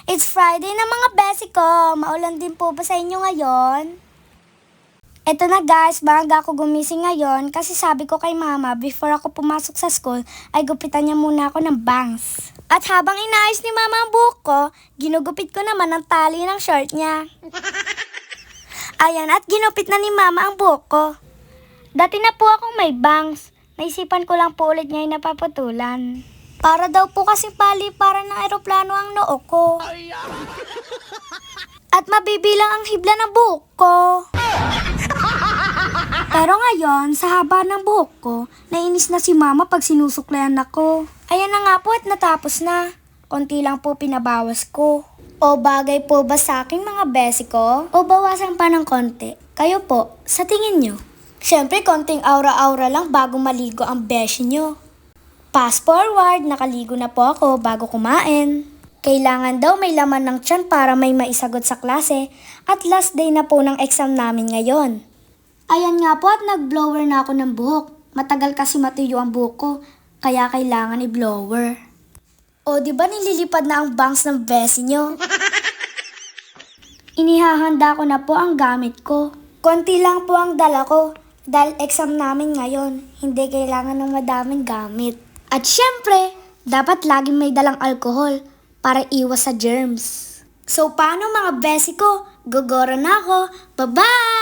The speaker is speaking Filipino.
It's Friday na mga besi ko. Maulan din po ba sa inyo ngayon? Eto na guys, baga ako gumising ngayon kasi sabi ko kay mama before ako pumasok sa school ay gupitan niya muna ako ng bangs. At habang inaayos ni mama ang buhok ko, ginugupit ko naman ang tali ng short niya. Ayan, at ginupit na ni mama ang buhok ko. Dati na po akong may bangs. Naisipan ko lang po ulit ngayon na paputulan. Para daw po kasing paliparan ng eroplano ang noo ko. At mabibilang ang hibla ng buhok ko. Pero ngayon, sa haba ng buhok ko, nainis na si mama pag sinusuklayan ako. Ayan na nga po at natapos na. Konti lang po pinabawas ko. O bagay po ba sa akin mga besi ko? O bawasan pa ng konti? Kayo po, sa tingin nyo? Siyempre, konting aura-aura lang bago maligo ang beshi nyo. Fast forward, nakaligo na po ako bago kumain. Kailangan daw may laman ng tiyan para may maisagot sa klase at last day na po ng exam namin ngayon. Ayan nga po at nag-blower na ako ng buhok. Matagal kasi matuyo ang buhok ko, kaya kailangan i-blower. O di ba nililipad na ang bangs ng besi nyo? Inihahanda ko na po ang gamit ko. Konti lang po ang dala ko dahil exam namin ngayon. Hindi kailangan ng madaming gamit. At syempre, dapat laging may dalang alcohol para iwas sa germs. So paano mga besi ko? Gogora na ako. Bye-bye!